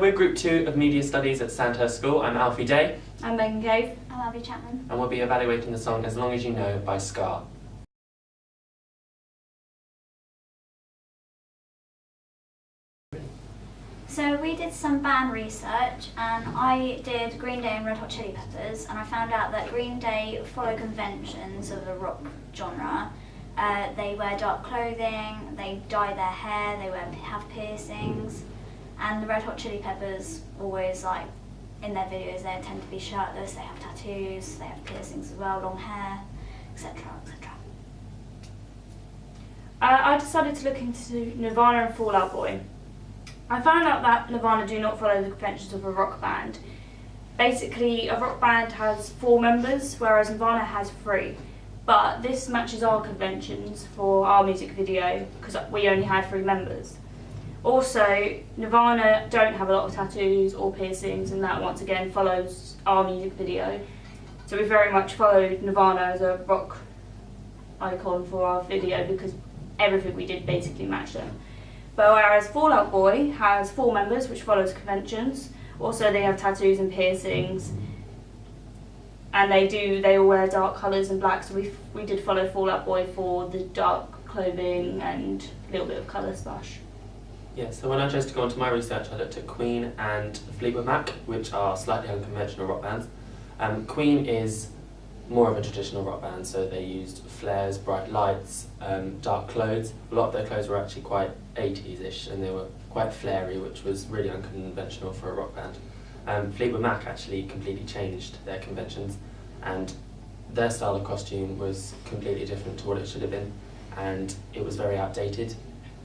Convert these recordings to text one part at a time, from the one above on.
We're Group 2 of Media Studies at Sandhurst School. I'm Alfie Day. I'm Megan Cave. I'm Abby Chapman. And we'll be evaluating the song As Long As You Know by Scar. So we did some band research and I did Green Day and Red Hot Chili Peppers, and I found out that Green Day follow conventions of the rock genre. They wear dark clothing, they dye their hair, they have piercings. And the Red Hot Chili Peppers always, in their videos, they tend to be shirtless, they have tattoos, they have piercings as well, long hair, etc, etc. I decided to look into Nirvana and Fall Out Boy. I found out that Nirvana do not follow the conventions of a rock band. Basically, a rock band has 4 members, whereas Nirvana has 3. But this matches our conventions for our music video, because we only had 3 members. Also, Nirvana don't have a lot of tattoos or piercings, and that once again follows our music video. So we very much followed Nirvana as a rock icon for our video because everything we did basically matched them. But whereas Fall Out Boy has 4 members, which follows conventions. Also, they have tattoos and piercings, and they all wear dark colours and black. So we did follow Fall Out Boy for the dark clothing and a little bit of colour splash. Yeah, so when I chose to go into my research, I looked at Queen and Fleetwood Mac, which are slightly unconventional rock bands. Queen is more of a traditional rock band, so they used flares, bright lights, dark clothes. A lot of their clothes were actually quite 80s-ish, and they were quite flary, which was really unconventional for a rock band. Fleetwood Mac actually completely changed their conventions, and their style of costume was completely different to what it should have been, and it was very outdated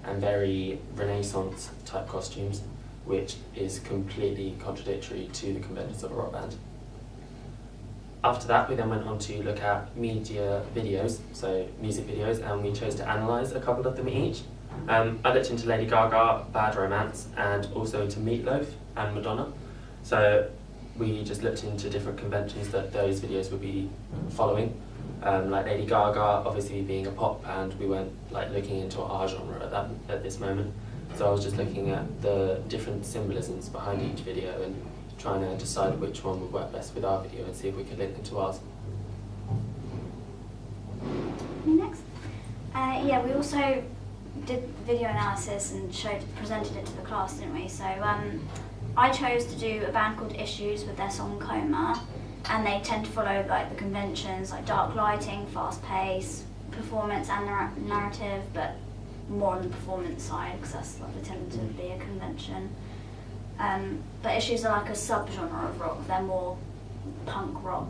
and very Renaissance type costumes, which is completely contradictory to the conventions of a rock band. After that, we then went on to look at media videos, so music videos, and we chose to analyse a couple of them each. I looked into Lady Gaga, Bad Romance, and also into Meatloaf and Madonna. So we just looked into different conventions that those videos would be following. Like Lady Gaga, obviously being a pop band, we weren't looking into our genre at this moment. So I was just looking at the different symbolisms behind each video and trying to decide which one would work best with our video and see if we could link them to ours. Me next. Yeah, we also did video analysis and presented it to the class, didn't we? So I chose to do a band called Issues with their song Coma, and they tend to follow the conventions like dark lighting, fast pace, performance and narrative, but more on the performance side because that's they tend to be a convention. But Issues are like a sub-genre of rock. They're more punk rock,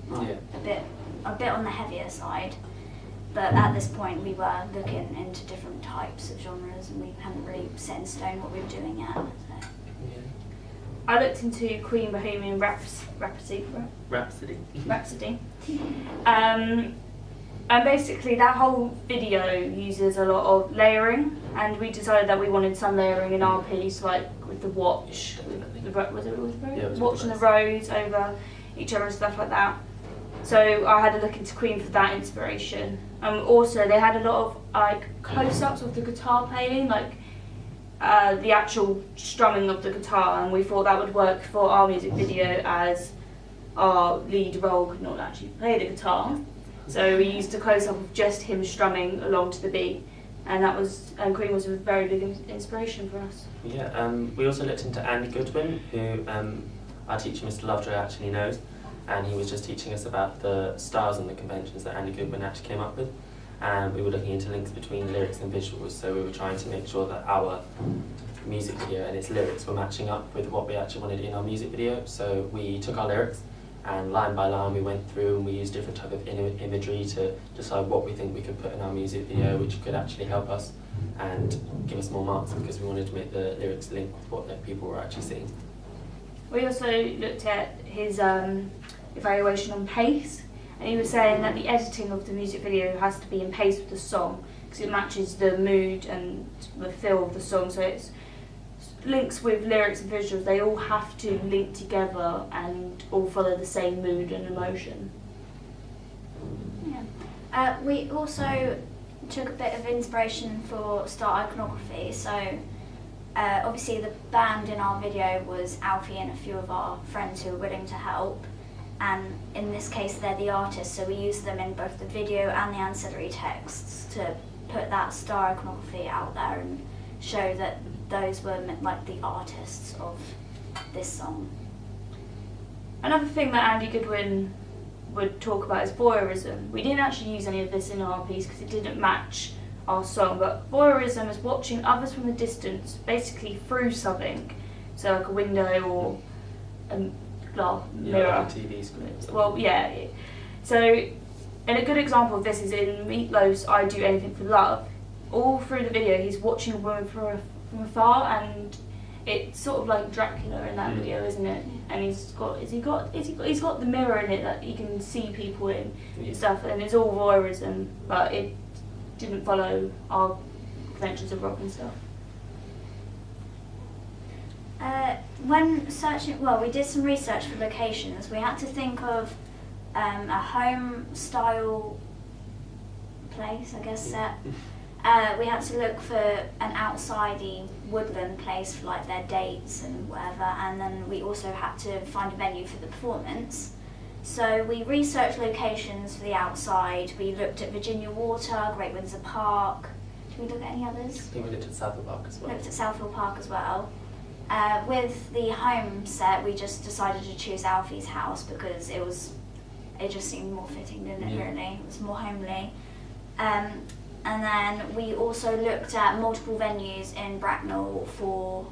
Yeah. a bit on the heavier side. But at this point, we were looking into different types of genres, and we hadn't really set in stone what we were doing yet. So. Yeah. I looked into Queen Bohemian Rhapsody. And basically that whole video uses a lot of layering, and we decided that we wanted some layering in our piece, like with the watch, watching the roads over each other and stuff like that. So I had a look into Queen for that inspiration. Also they had a lot of close-ups of the guitar playing, the actual strumming of the guitar, and we thought that would work for our music video as our lead role could not actually play the guitar. So we used a close-up of just him strumming along to the beat, and Queen was a very big inspiration for us. Yeah, we also looked into Andy Goodwin, who our teacher Mr. Lovejoy actually knows, and he was just teaching us about the styles and the conventions that Andy Goodwin actually came up with. And we were looking into links between lyrics and visuals, so we were trying to make sure that our music video and its lyrics were matching up with what we actually wanted in our music video. So we took our lyrics and line by line we went through and we used different type of imagery to decide what we think we could put in our music video, which could actually help us and give us more marks because we wanted to make the lyrics link with what the people were actually seeing. We also looked at his evaluation on pace, and he was saying that the editing of the music video has to be in pace with the song because it matches the mood and the feel of the song. So it's links with lyrics and visuals, they all have to link together and all follow the same mood and emotion. Yeah. We also took a bit of inspiration for star iconography. So obviously the band in our video was Alfie and a few of our friends who were willing to help, and in this case they're the artists, so we used them in both the video and the ancillary texts to put that star iconography out there and show that those were like the artists of this song. Another thing that Andy Goodwin would talk about is voyeurism. We didn't actually use any of this in our piece because it didn't match our song, but voyeurism is watching others from a distance, basically through something, so like a window or a glass mirror. Like a TV screen. Well, yeah. So, and a good example of this is in Meatloaf's "I Do Anything for Love." All through the video, he's watching a woman from afar, and it's sort of like Dracula in that video, isn't it? And he's got the mirror in it that he can see people in and stuff, and it's all voyeurism, but it didn't follow our conventions of rock and stuff. When searching, well, we did some research for locations. We had to think of a home style place, I guess, set. We had to look for an outsidey woodland place for like their dates and whatever, and then we also had to find a venue for the performance. So we researched locations for the outside. We looked at Virginia Water, Great Windsor Park. Did we look at any others? I think we looked at Southfield Park as well. Looked at Southfield Park as well. With the home set, we just decided to choose Alfie's house because it just seemed more fitting, didn't it, really? It was more homely. And then we also looked at multiple venues in Bracknell for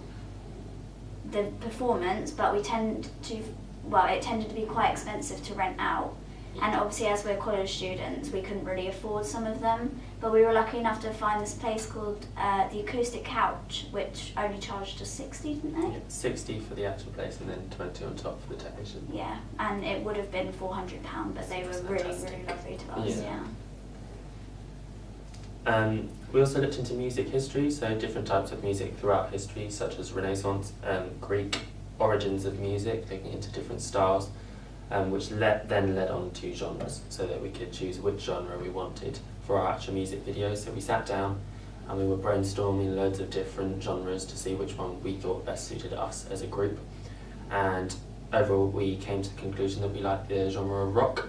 the performance, but it tended to be quite expensive to rent out. And obviously, as we're college students, we couldn't really afford some of them. But we were lucky enough to find this place called the Acoustic Couch, which only charged us 60, didn't they? Yeah, 60 for the actual place and then 20 on top for the technician. Yeah, and it would have been £400, but they were really, really lovely to us. Yeah. We also looked into music history, so different types of music throughout history, such as Renaissance, Greek origins of music, looking into different styles, which then led on to genres, so that we could choose which genre we wanted for our actual music videos. So we sat down and we were brainstorming loads of different genres to see which one we thought best suited us as a group. And overall we came to the conclusion that we liked the genre of rock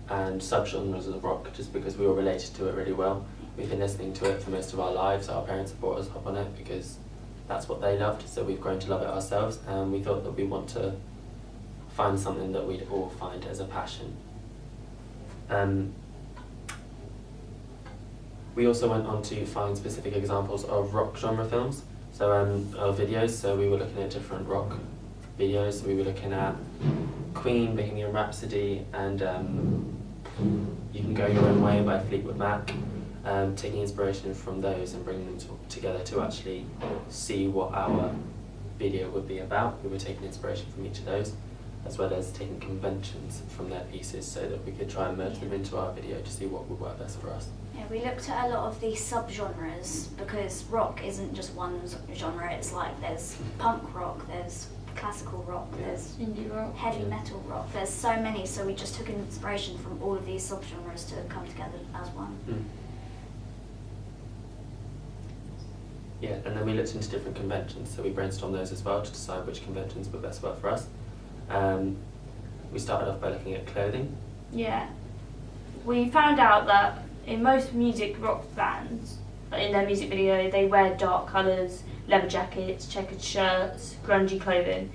and subgenres of rock just because we all related to it really well. We've been listening to it for most of our lives. Our parents have brought us up on it because that's what they loved, so we've grown to love it ourselves, and we thought that we want to find something that we'd all find as a passion. We also went on to find specific examples of rock genre films, so our videos, so we were looking at different rock videos. We were looking at Queen, Bohemian Rhapsody, and You Can Go Your Own Way by Fleetwood Mac, taking inspiration from those and bringing them together to actually see what our video would be about. We were taking inspiration from each of those, as well as taking conventions from their pieces so that we could try and merge them into our video to see what would work best for us. Yeah, we looked at a lot of these sub-genres because rock isn't just one genre. It's like there's punk rock, there's classical rock, there's indie rock, heavy metal rock. There's so many, so we just took inspiration from all of these sub-genres to come together as one. Yeah, and then we looked into different conventions, so we brainstormed those as well to decide which conventions would best work for us. We started off by looking at clothing. Yeah. We found out that in most music rock bands, in their music video, they wear dark colours, leather jackets, checkered shirts, grungy clothing.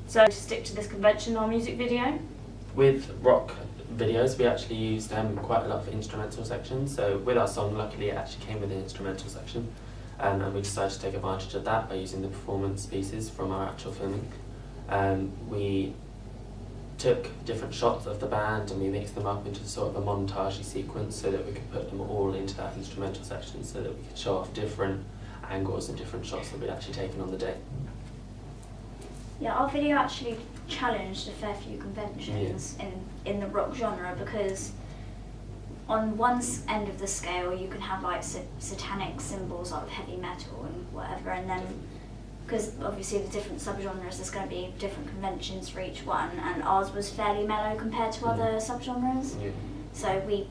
So to stick to this convention in our music video. With rock videos, we actually used quite a lot of instrumental sections. So with our song, luckily it actually came with an instrumental section. And we decided to take advantage of that by using the performance pieces from our actual filming. We took different shots of the band and we mixed them up into sort of a montage-y sequence so that we could put them all into that instrumental section so that we could show off different angles and different shots that we'd actually taken on the day. Yeah, our video actually challenged a fair few conventions in the rock genre because on one end of the scale you can have like satanic symbols of heavy metal and whatever, and then because obviously the different subgenres, there's going to be different conventions for each one, and ours was fairly mellow compared to other subgenres. So we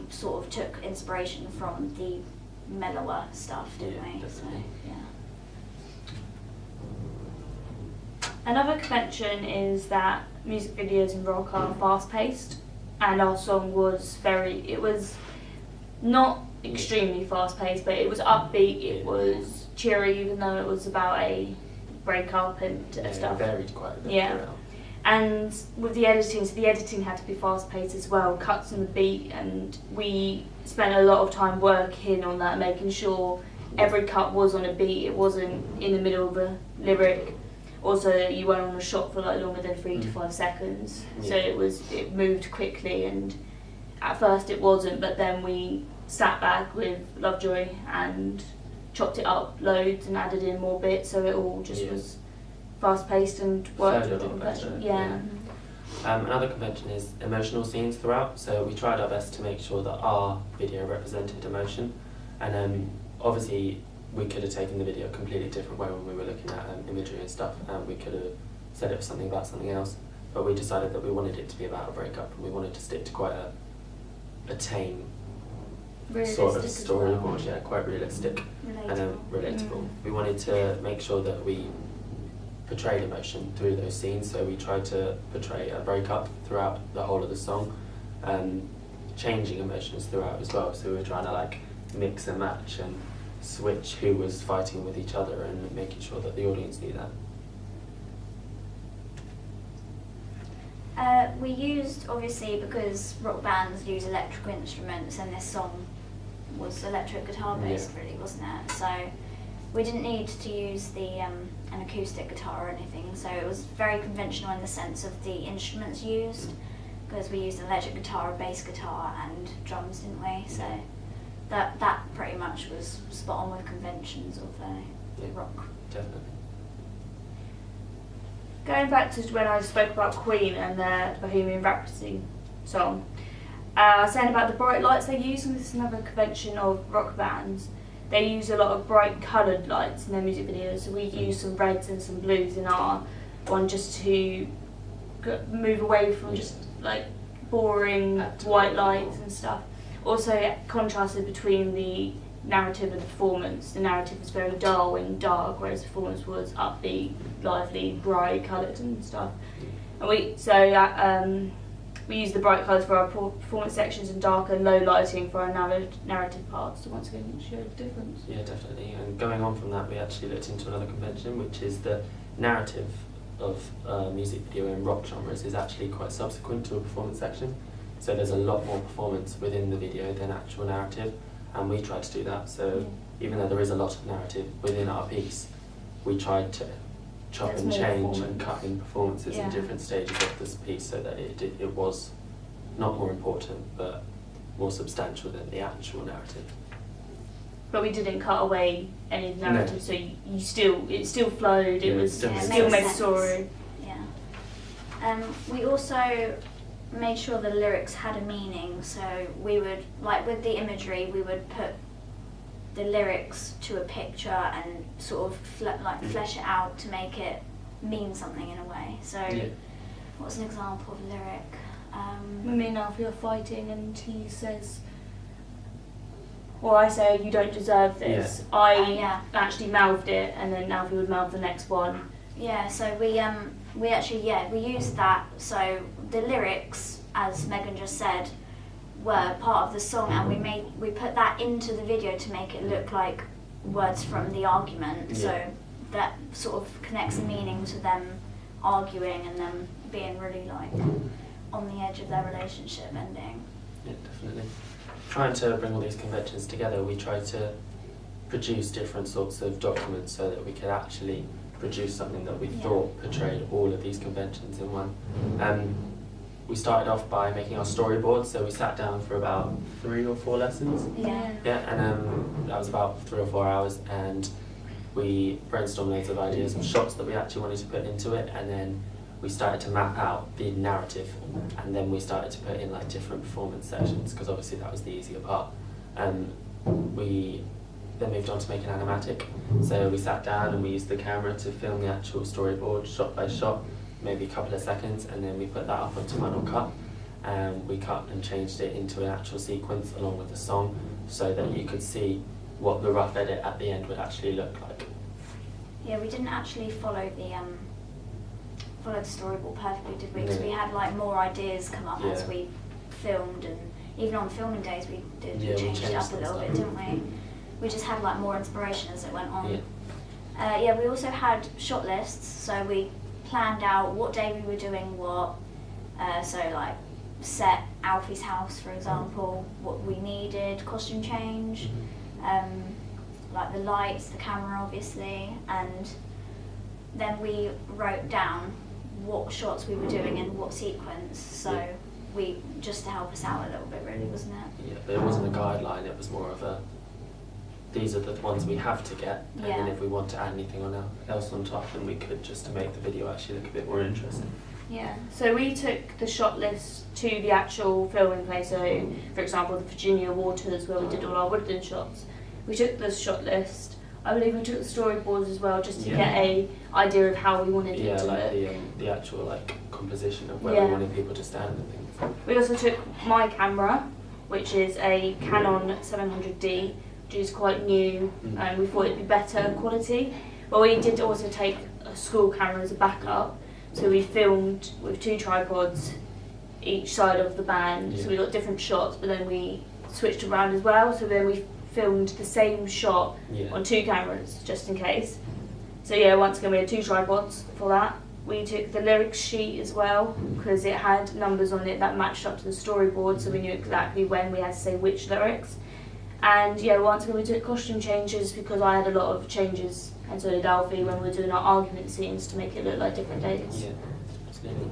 sort of took inspiration from the mellower stuff, didn't we? Definitely. So, Another convention is that music videos in rock are fast-paced, and our song was it was not extremely fast-paced, but it was upbeat, it was cheery, even though it was about a break-up and stuff. It varied quite a bit. Yeah. Throughout. And with the editing, so the editing had to be fast-paced as well, cuts in the beat, and we spent a lot of time working on that, making sure every cut was on a beat, it wasn't in the middle of a lyric. Also, you weren't on a shot for like longer than 3 to 5 seconds, so it moved quickly, and at first it wasn't, but then we sat back with Lovejoy and chopped it up loads and added in more bits, so it all just was fast-paced and worked with the convention. Another convention is emotional scenes throughout, so we tried our best to make sure that our video represented emotion, and obviously we could have taken the video a completely different way when we were looking at imagery and stuff, and we could have said it was something about something else, but we decided that we wanted it to be about a breakup, and we wanted to stick to quite a tame sort of storyboard, quite realistic and relatable. We wanted to make sure that we portrayed emotion through those scenes, so we tried to portray a breakup throughout the whole of the song, changing emotions throughout as well, so we were trying to like mix and match and switch who was fighting with each other and making sure that the audience knew that. We used, obviously, because rock bands use electrical instruments, and this song was electric guitar based, really, wasn't it? So we didn't need to use an acoustic guitar or anything, so it was very conventional in the sense of the instruments used, because we used an electric guitar, a bass guitar and drums, didn't we? So that pretty much was spot on with conventions of rock. Definitely. Going back to when I spoke about Queen and their Bohemian Rhapsody song, I was saying about the bright lights they use, and this is another convention of rock bands. They use a lot of bright coloured lights in their music videos, so we use some reds and some blues in our one just to move away from just like boring white lights and stuff. Also, it contrasted between the narrative and the performance. The narrative was very dull and dark, whereas the performance was upbeat, lively, bright coloured and stuff. And we used the bright colours for our performance sections and dark and low lighting for our narrative parts, so once again it showed the difference. Yeah, definitely. And going on from that, we actually looked into another convention, which is the narrative of music video in rock genres is actually quite subsequent to a performance section. So there's a lot more performance within the video than actual narrative, and we tried to do that. So even though there is a lot of narrative within our piece, we tried to chop and change and cut in performances in different stages of this piece, so that it was not more important but more substantial than the actual narrative. But we didn't cut away any of the narrative, so it still flowed. It was still made a story. Yeah. We also made sure the lyrics had a meaning, so we would, like with the imagery, we would put the lyrics to a picture and sort of flesh it out to make it mean something in a way. So what's an example of a lyric? Me and Alfie are fighting and he says, well, I say, you don't deserve this. I actually mouthed it, and then Alfie would mouth the next one. Yeah, so we used that. So the lyrics, as Megan just said, were part of the song, and we put that into the video to make it look like words from the argument. So that sort of connects the meaning to them arguing and them being really like on the edge of their relationship ending. Yeah, definitely. Trying to bring all these conventions together, we tried to produce different sorts of documents so that we could actually produce something that we thought portrayed all of these conventions in one. We started off by making our storyboard, so we sat down for about 3 or 4 lessons. And that was about 3 or 4 hours, and we brainstormed loads of ideas and shots that we actually wanted to put into it, and then we started to map out the narrative, and then we started to put in like different performance sections, because obviously that was the easier part. We then moved on to making animatic, so we sat down and we used the camera to film the actual storyboard shot by shot, maybe a couple of seconds, and then we put that up onto Final Cut, and we cut and changed it into an actual sequence along with the song, so that you could see what the rough edit at the end would actually look like. Yeah, we didn't actually follow followed the storyboard perfectly, did we? Because Yeah. we had like more ideas come up as Yeah. we filmed, and even on filming days we did Yeah, we changed it up changed a little some bit, stuff. didn't we? We just had like more inspiration as it went on. Yeah. Yeah, we also had shot lists, so we planned out what day we were doing what. So like set Alfie's house, for example, what we needed, costume change, like the lights, the camera obviously, and then we wrote down what shots we were doing in what sequence, so Yeah. we, just to help us out a little bit really, wasn't it? Yeah, but it wasn't a guideline, it was more of a, these are the ones we have to get, and then Yeah. if we want to add anything else on top, then we could, just to make the video actually look a bit more interesting. Yeah, so we took the shot list to the actual filming place, so for example the Virginia waters where we did all our woodland shots. We took the shot list, I believe we took the storyboards as well, just to Yeah. get a idea of how we wanted Yeah, it to like look. the actual like composition of where Yeah. we wanted people to stand and things. We also took my camera, which is a Canon 700D, which is quite new, and we thought it'd be better quality. But we did also take a school camera as a backup, so we filmed with 2 tripods each side of the band, so we got different shots, but then we switched around as well, so then we filmed the same shot Yeah. on 2 cameras, just in case. So yeah, once again we had 2 tripods for that. We took the lyrics sheet as well, because it had numbers on it that matched up to the storyboard, so we knew exactly when we had to say which lyrics. And yeah, once again we took costume changes, because I had a lot of changes, and so did Alfie, when we were doing our argument scenes to make it look like different days. Yeah, absolutely.